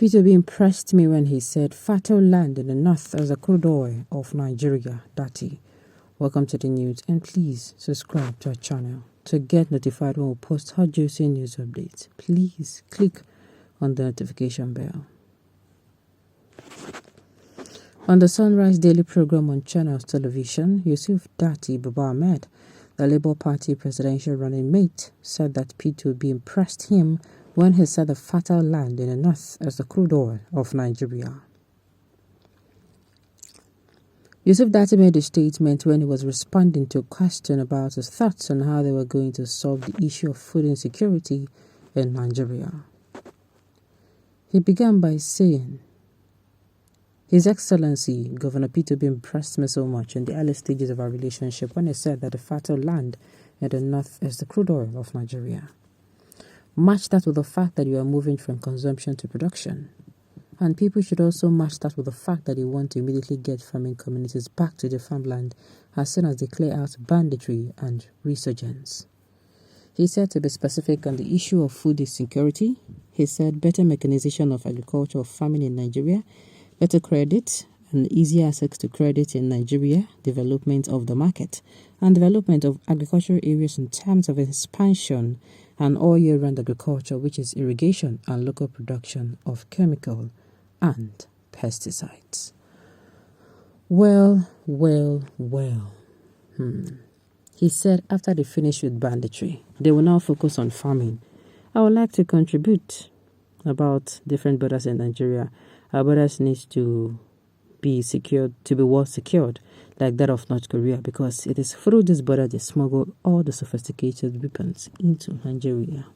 P2B impressed me when he said, fertile land in the north as the crude oil of Nigeria, Datti. Welcome to the news, and please subscribe to our channel to get notified when we post hot juicy news updates. Please click on the notification bell. On the Sunrise Daily program on Channels Television, Yusuf Datti Ahmed, the Labour Party presidential running mate, said that P2B impressed him when he said the fertile land in the north as the crude oil of Nigeria. Yusuf Datti made a statement when he was responding to a question about his thoughts on how they were going to solve the issue of food insecurity in Nigeria. He began by saying, His Excellency, Governor P2B impressed me so much in the early stages of our relationship when he said that the fertile land in the north is the crude oil of Nigeria. Match that with the fact that you are moving from consumption to production. And people should also match that with the fact that they want to immediately get farming communities back to their farmland as soon as they clear out banditry and resurgence. He said, to be specific on the issue of food insecurity, he said better mechanization of agriculture or farming in Nigeria, better credit and easier access to credit in Nigeria, development of the market, and development of agricultural areas in terms of expansion and all year-round agriculture, which is irrigation and local production of chemical and pesticides. Well. He said after they finish with banditry, they will now focus on farming. I would like to contribute about different borders in Nigeria. Our borders need to be secured, to be well secured, like that of North Korea, because it is through this border they smuggle all the sophisticated weapons into Nigeria.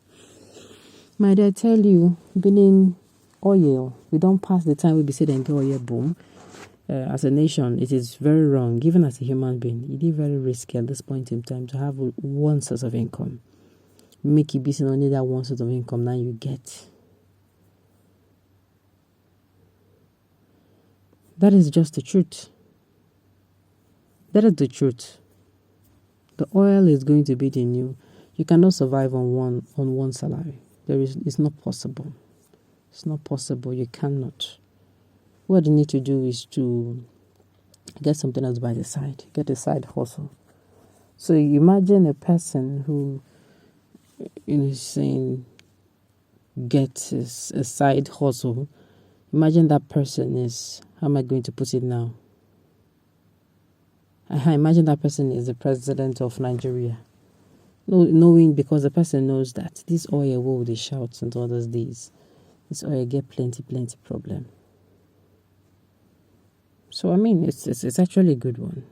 My dear, I tell you, being in oil, we don't pass the time we be saying the oil boom. As a nation, it is very wrong. Even as a human being, it is very risky at this point in time to have one source of income. Make it be only that one source of income now you get. That is just the truth. That is the truth. The oil is going to be the new. You cannot survive on one salary. It's not possible. It's not possible. You cannot. What you need to do is to get something else by the side. Get a side hustle. So you imagine a person who, is saying, get a side hustle. Imagine that person is, how am I going to put it now? I imagine that person is the president of Nigeria. Knowing, because the person knows that this oil will they shout and all those days. This oil get plenty problem. So I mean, it's actually a good one.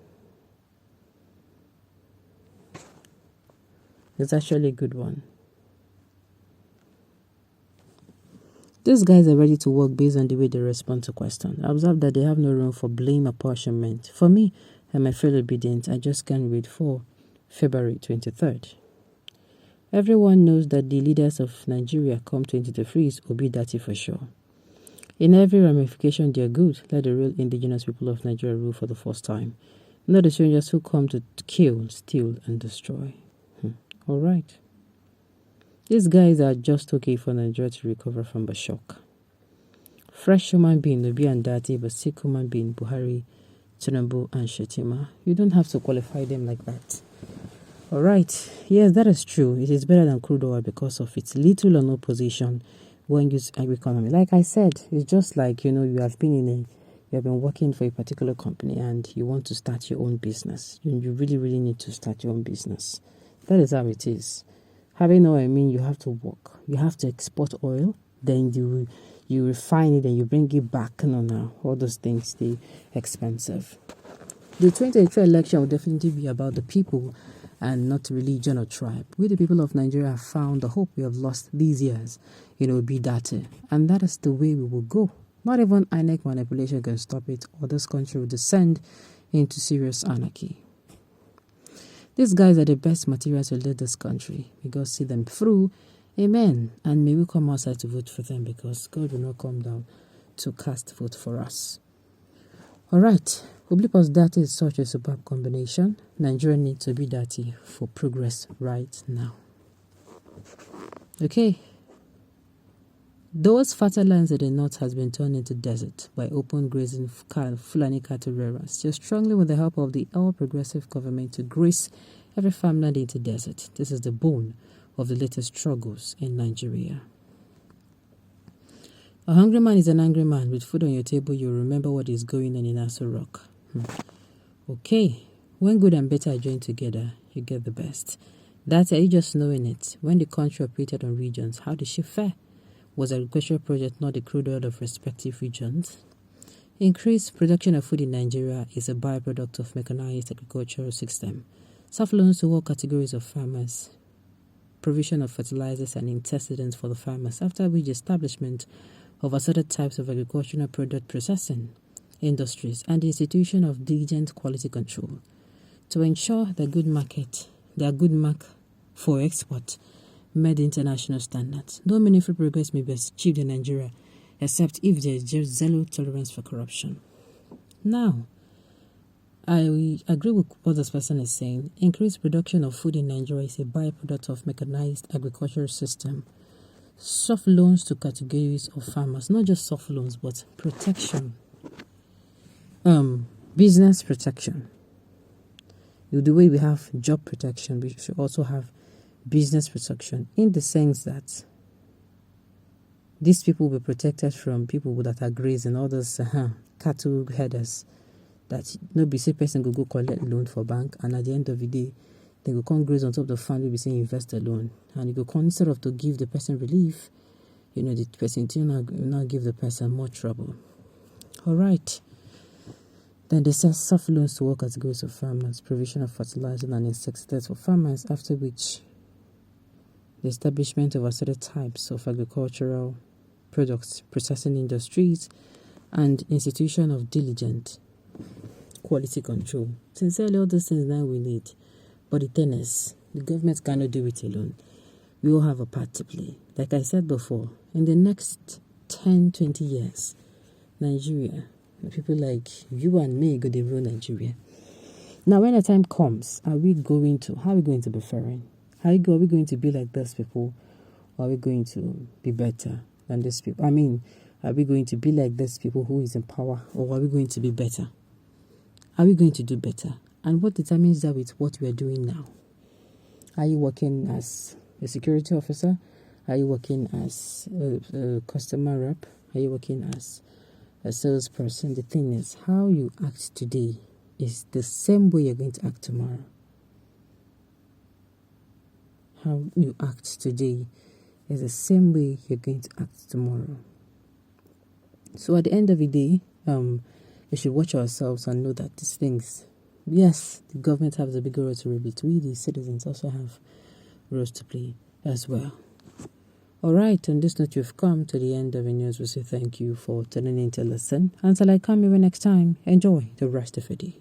It's actually a good one. These guys are ready to work based on the way they respond to questions. Observe that they have no room for blame apportionment. For me and my fellow obedient, I just can't wait for February 23rd. Everyone knows that the leaders of Nigeria come 2023 is Obi Datti for sure. In every ramification, they are good. Let the real indigenous people of Nigeria rule for the first time. Not the strangers who come to kill, steal, and destroy. All right. These guys are just okay for Nigeria to recover from the shock. Fresh human being, Obi and Datti, but sick human being, Buhari, Tinubu, and Shetima. You don't have to qualify them like that. All right. Yes, that is true. It is better than crude oil because of its little or no position when used agri economy. Like I said, it's just like, you have been working for a particular company and you want to start your own business. You really need to start your own business. That is how it is. Having oil, you have to work. You have to export oil, then you refine it and you bring it back. No, all those things, they're expensive. The 2023 election will definitely be about the people and not religion or tribe. We, the people of Nigeria, have found the hope we have lost these years, be Datti. And that is the way we will go. Not even INEC manipulation can stop it, or this country will descend into serious anarchy. These guys are the best material to lead this country. May God see them through. Amen. And may we come outside to vote for them, because God will not come down to cast vote for us. All right. Obliquous Datti is such a superb combination. Nigeria needs to be Datti for progress right now. Okay. Those fertile lands in the north has been turned into desert by open grazing Fulani cattle rearers, just strongly with the help of the All Progressive government to graze every farmland into desert. This is the bone of the latest struggles in Nigeria. A hungry man is an angry man. With food on your table, you remember what is going on in Aso Rock. Okay, when good and better are joined together, you get the best. That's are you just knowing it? When the country operated on regions, how did she fare? Was agricultural project not the crude oil of respective regions? Increased production of food in Nigeria is a byproduct of mechanized agricultural system. Soft loans to all categories of farmers, provision of fertilizers and insecticides for the farmers, after which establishment of assorted types of agricultural product processing industries and the institution of diligent quality control to ensure the good mark for export met international standards. No meaningful progress may be achieved in Nigeria except if there is just zero tolerance for corruption. Now, I agree with what this person is saying. Increased production of food in Nigeria is a byproduct of mechanized agricultural system. Soft loans to categories of farmers, not just soft loans, but protection. Business protection. The way we have job protection, we should also have business protection, in the sense that these people will be protected from people that are grazing, all those cattle headers, that no be say person go collect loan for bank, and at the end of the day they go come graze on top of the farm, we be saying invest a loan, and you go come, instead of to give the person relief, the person not give the person more trouble. All right. Then they say soft loans to all categories of farmers, provision of fertilizer and insecticides for farmers, after which the establishment of assorted types of agricultural products, processing industries, and institution of diligent quality control. Sincerely, all those things now we need. But the thing is, the government cannot do it alone. We all have a part to play. Like I said before, in the next 10, 20 years, Nigeria, people like you and me go to rule Nigeria. Now, when the time comes, how are we going to be faring? Are we going to be like those people, or are we going to be better than these people? I mean, are we going to be like those people who is in power, or are we going to be better? Are we going to do better? And what determines that with what we are doing now? Are you working as a security officer? Are you working as a customer rep? Are you working as a salesperson? The thing is, how you act today is the same way you're going to act tomorrow. How you act today is the same way you're going to act tomorrow. So at the end of the day, we should watch ourselves and know that these things, yes, the government has a bigger role to play, but we, the citizens, also have roles to play as well. All right, on this note, you've come to the end of the news. We say thank you for tuning in to listen. Until I come here next time, enjoy the rest of the day.